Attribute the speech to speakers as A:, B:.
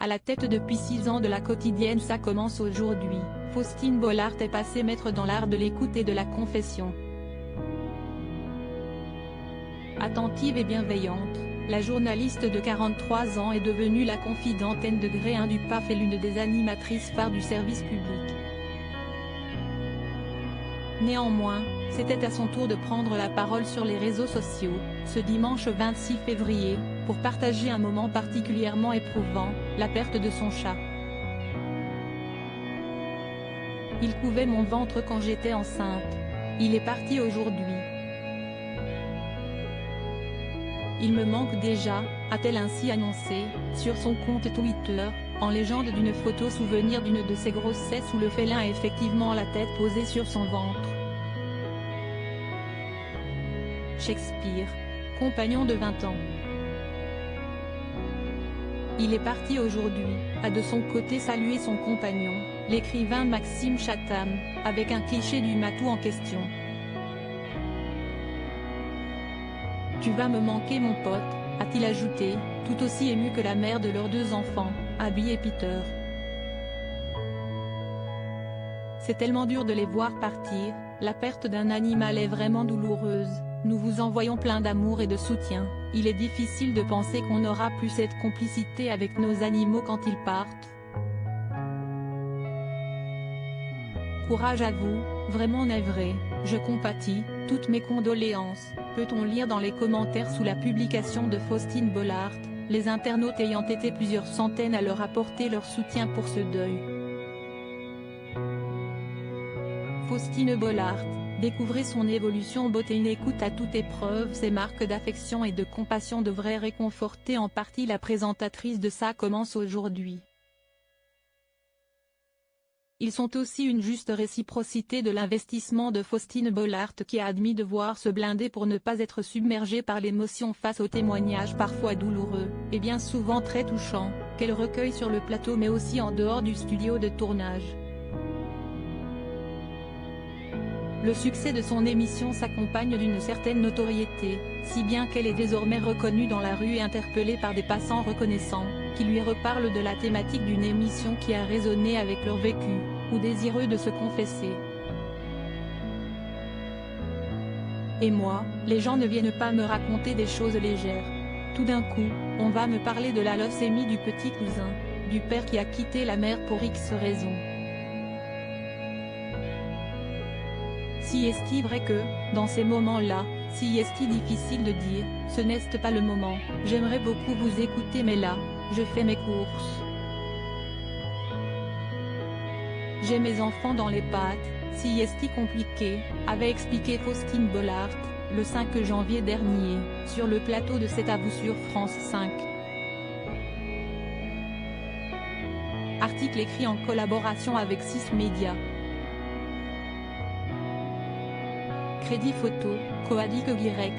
A: la tête depuis 6 ans de la quotidienne Ça commence aujourd'hui, Faustine Bollaert est passée maître dans l'art de l'écoute et de la confession. Attentive et bienveillante, la journaliste de 43 ans est devenue la confidente de gré 1 du PAF et l'une des animatrices phares du service public. Néanmoins, c'était à son tour de prendre la parole sur les réseaux sociaux, ce dimanche 26 février, pour partager un moment particulièrement éprouvant, la perte de son chat. Il couvait mon ventre quand j'étais enceinte. Il est parti aujourd'hui. Il me manque déjà, a-t-elle ainsi annoncé, sur son compte Twitter, en légende d'une photo souvenir d'une de ses grossesses où le félin a effectivement la tête posée sur son ventre. Shakespeare, compagnon de 20 ans. Il est parti aujourd'hui, a de son côté salué son compagnon, l'écrivain Maxime Chatham, avec un cliché du matou en question. Tu vas me manquer mon pote, a-t-il ajouté, tout aussi ému que la mère de leurs 2 enfants, Abby et Peter. C'est tellement dur de les voir partir, la perte d'un animal est vraiment douloureuse, nous vous envoyons plein d'amour et de soutien, il est difficile de penser qu'on n'aura plus cette complicité avec nos animaux quand ils partent. Courage à vous, vraiment navré, je compatis, toutes mes condoléances, peut-on lire dans les commentaires sous la publication de Faustine Bollaert, les internautes ayant été plusieurs centaines à leur apporter leur soutien pour ce deuil. Faustine Bollaert, découvrez son évolution beauté. Une écoute à toute épreuve. Ces marques d'affection et de compassion devraient réconforter en partie la présentatrice de Ça commence aujourd'hui. Ils sont aussi une juste réciprocité de l'investissement de Faustine Bollaert qui a admis devoir se blinder pour ne pas être submergée par l'émotion face aux témoignages parfois douloureux, et bien souvent très touchants, qu'elle recueille sur le plateau mais aussi en dehors du studio de tournage. Le succès de son émission s'accompagne d'une certaine notoriété, si bien qu'elle est désormais reconnue dans la rue et interpellée par des passants reconnaissants, qui lui reparlent de la thématique d'une émission qui a résonné avec leur vécu, ou désireux de se confesser. Et moi, les gens ne viennent pas me raconter des choses légères. Tout d'un coup, on va me parler de la leucémie du petit cousin, du père qui a quitté la mère pour X raisons. Si est-il vrai que, dans ces moments-là, si est-il difficile de dire, ce n'est pas le moment, j'aimerais beaucoup vous écouter mais là, je fais mes courses. J'ai mes enfants dans les pattes, si est-il compliqué, avait expliqué Faustine Bollaert, le 5 janvier dernier, sur le plateau de C'est à vous sur France 5. Article écrit en collaboration avec 6 médias. Crédit photo, Coadic Y.